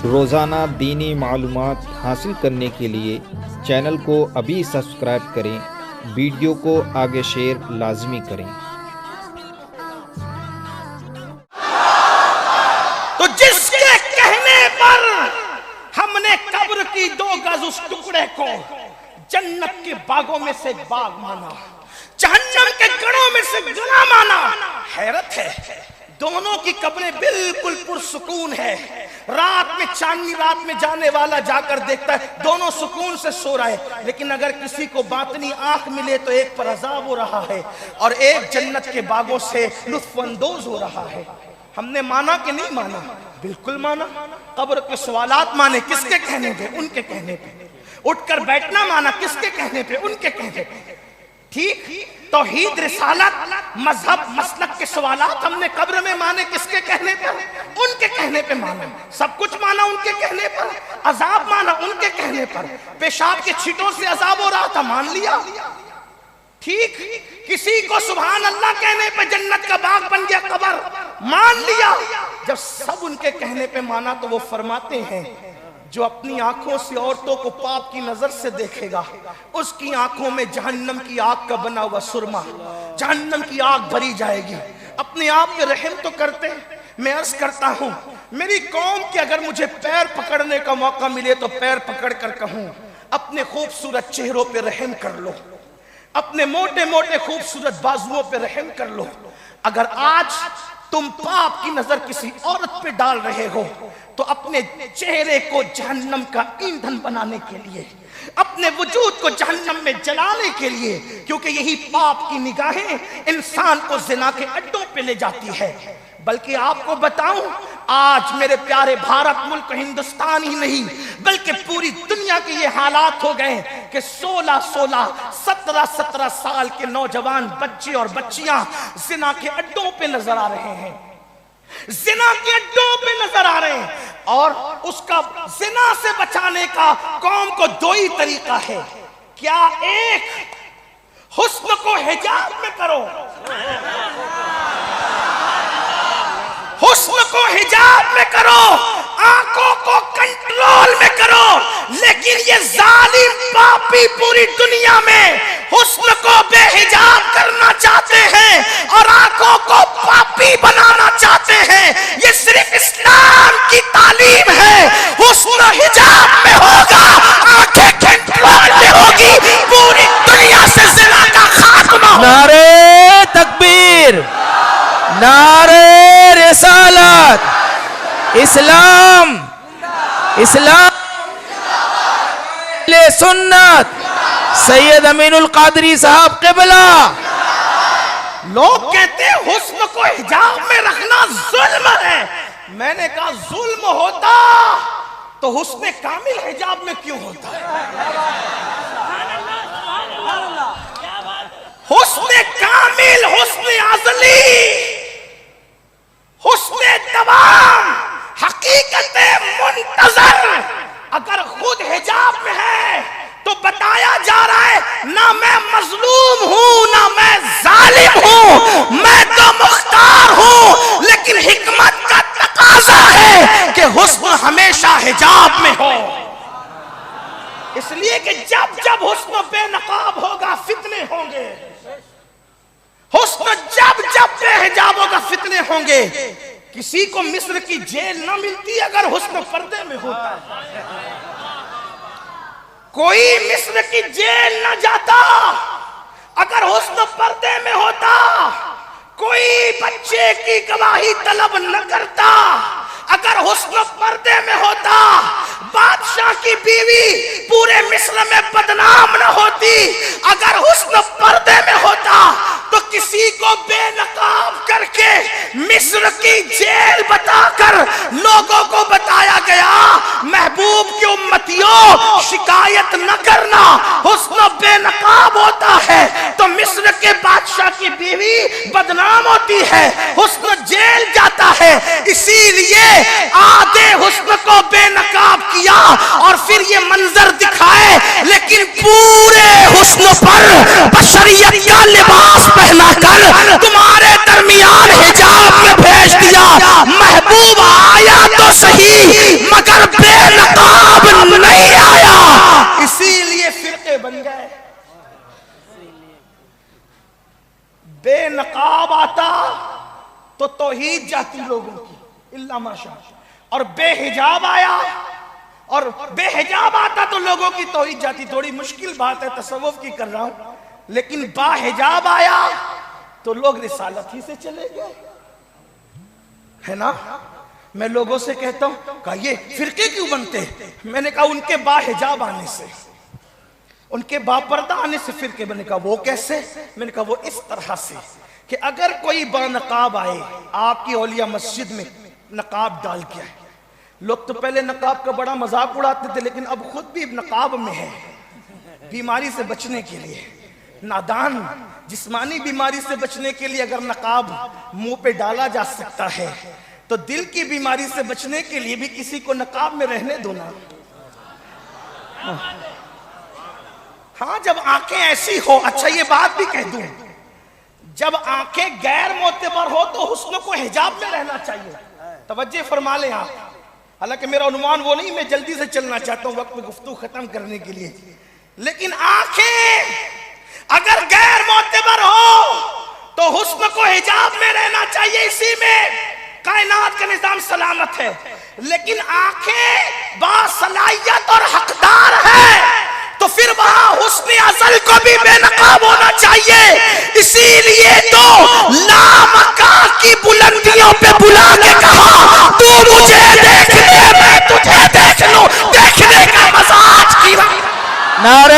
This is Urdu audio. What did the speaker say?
روزانہ دینی معلومات حاصل کرنے کے لیے چینل کو ابھی سبسکرائب کریں، ویڈیو کو آگے شیئر لازمی کریں۔ تو جس کے کہنے پر ہم نے قبر کی 2 گز اس ٹکڑے کو جنت کے باغوں میں سے باغ مانا، جہنم کے گڑوں میں سے گڑا مانا، حیرت ہے دونوں کی قبریں بالکل پرسکون ہے۔ رات میں چاندنی رات میں جانے والا جا کر دیکھتا ہے دونوں سکون سے سو رہا ہے، لیکن اگر کسی کو باطنی آنکھ ملے تو ایک پر عذاب ہو رہا ہے اور ایک جنت کے باغوں سے لطف اندوز ہو رہا ہے۔ ہم نے مانا کہ نہیں مانا؟ بالکل مانا۔ قبر کے سوالات مانے، کس کے کہنے پہ؟ ان کے کہنے پہ۔ اٹھ کر بیٹھنا مانا، کس کے کہنے پہ؟ ان کے کہنے پہ۔ ٹھیک، توحید، رسالت، مذہب، مسلک کے سوالات ہم نے قبر میں مانے، کس کے کہنے پر؟ ان کے کہنے پہ مانا۔ سب کچھ مانا ان کے کہنے پر، عذاب مانا ان کے کہنے پر۔ پیشاب کے چھینٹوں سے عذاب ہو رہا تھا، مان لیا۔ ٹھیک، کسی کو سبحان اللہ کہنے پہ جنت کا باغ بن گیا قبر، مان لیا۔ جب سب ان کے کہنے پہ مانا تو وہ فرماتے ہیں جو اپنی آنکھوں سے عورتوں کو پاپ کی نظر سے دیکھے گا اس کی آنکھوں میں جہنم کی آگ کا بنا ہوا سرما، جہنم کی آگ بھری جائے گی۔ اپنے آپ پہ رحم تو کرتے ہیں۔ میں عرض کرتا ہوں میری قوم کہ اگر مجھے پیر پکڑنے کا موقع ملے تو پیر پکڑ کر کہوں اپنے خوبصورت چہروں پہ رحم کر لو، اپنے موٹے موٹے خوبصورت بازوؤں پہ رحم کر لو۔ اگر آج تم پاپ کی نظر کسی عورت پہ ڈال رہے ہو تو اپنے چہرے کو جہنم کا ایندھن بنانے کے لیے، اپنے وجود کو جہنم میں جلانے کے لیے، کیونکہ یہی پاپ کی نگاہیں انسان کو زنا کے اڈوں پہ لے جاتی ہے۔ بلکہ آپ کو بتاؤں آج میرے پیارے بھارت ملک ہندوستان ہی نہیں بلکہ پوری دنیا کے یہ حالات ہو گئے کہ 16 17 سال کے نوجوان بچے اور بچیاں زنا کے اڈوں پہ نظر آ رہے ہیں، زنا کے اڈوں پہ نظر آ رہے ہیں۔ اور اس کا زنا سے بچانے کا قوم کو 2 ہی طریقہ ہے، کیا ایک حسن کو حجاب میں کرو، حسن کو حجاب میں کرو، آنکھوں کو کنٹرول میں کرو۔ لیکن یہ ظالم پاپی پوری دنیا میں حسن کو بے حجاب کرنا چاہتے ہیں اور آنکھوں کو پاپی بنانا چاہتے ہیں۔ یہ صرف اسلام کی تعلیم ہے، حسن حجاب میں ہوگا، آنکھیں کنٹرول میں ہوگی، پوری دنیا سے زنا کا خاتمہ ہوگا۔ نعرہ تکبیر، نعرہ رسالت، اسلام، اسلام، سنت، سید امین القادری صاحب قبلہ۔ لوگ کہتے ہیں حسن کو حجاب میں رکھنا ظلم ہے۔ میں نے کہا ظلم ہوتا تو حسن کامل حجاب میں کیوں ہوتا؟ حسن کامل، حسن ازلی، حسن دوام، حقیقت منتظر اگر خود حجاب میں ہے تو بتایا جا رہا ہے نہ میں مظلوم ہوں نہ میں ظالم ہوں، میں تو مختار ہوں، لیکن حکمت کا تقاضا ہے کہ حسن ہمیشہ حجاب میں ہو۔ اس لیے کہ جب جب حسن بے نقاب ہوگا فتنے ہوں گے، حسن جب جب بے حجاب ہوگا فتنے ہوں گے۔ کسی کو مصر کی جیل نہ ملتی اگر حسن پردے میں ہوتا، کوئی مصر کی جیل نہ جاتا اگر حسن پردے میں ہوتا، کوئی بچے کی گواہی طلب نہ کرتا اگر حسن پردے میں ہوتا، بادشاہ کی بیوی پورے مصر میں بدنام نہ ہوتی اگر حسن پردے میں ہوتا، تو کسی کو بے نقاب کر کے مصر کی جیل بتا کر لوگوں کو بتایا گیا محبوب کی امتیوں شکایت نہ کرنا، حسن بے نقاب ہوتا ہے تو مصر کے بادشاہ کی بیوی بدنام ہوتی ہے، حسن جیل جاتا ہے۔ اسی لیے آدھے حسن کو بے نقاب کیا اور پھر یہ منظر دکھائے، لیکن پورے حسن پر بشریت کا لباس پہنا کر تمہارے درمیان حجاب میں بھیج دیا۔ محبوب آیا تو صحیح مگر توحید جاتی لوگوں کی اللہ ماشاء اللہ، اور بے حجاب آیا اور بے حجاب آتا تو لوگوں کی توحید جاتی. تھوڑی مشکل بات ہے، تصوف کی کر رہا ہوں، لیکن با حجاب آیا تو لوگ رسالت ہی سے چلے گئے، ہے نا. میں لوگوں سے کہتا ہوں کہا یہ فرقے کیوں بنتے؟ میں نے کہا ان کے با حجاب آنے سے، ان کے با پردہ آنے سے فرقے بنے. کہا وہ کیسے؟ میں نے کہا وہ اس طرح سے کہ اگر کوئی با نقاب آئے آپ کی اولیاء مسجد میں نقاب ڈال کے آئے، لوگ تو پہلے نقاب کا بڑا مذاق اڑاتے تھے، لیکن اب خود بھی نقاب میں ہے بیماری سے بچنے کے لیے. نادان، جسمانی بیماری سے بچنے کے لیے اگر نقاب منہ پہ ڈالا جا سکتا ہے تو دل کی بیماری سے بچنے کے لیے بھی کسی کو نقاب میں رہنے دو نا. ہاں جب آنکھیں ایسی ہو، اچھا یہ بات بھی کہہ دوں، جب آنکھیں غیر معتبر ہو تو حسن کو حجاب میں رہنا چاہیے. توجہ فرما لیں آپ، حالانکہ میرا عنوان وہ نہیں، میں جلدی سے چلنا چاہتا ہوں وقت میں گفتگو ختم کرنے کے لیے. لیکن آنکھیں اگر غیر معتبر ہو تو حسن کو حجاب میں رہنا چاہیے، اسی میں کائنات کا نظام سلامت ہے. لیکن آنکھیں باصلاحیت اور حقدار ہے تو پھر وہاں حسن ازل کو بھی بے نقاب ہونا چاہیے. اسی لیے تو لامکان کی بلندیوں پہ بلا کے کہا تو مجھے دیکھ لے میں تجھے دیکھ لوں، دیکھنے کا مزہ آج کی. نعرہ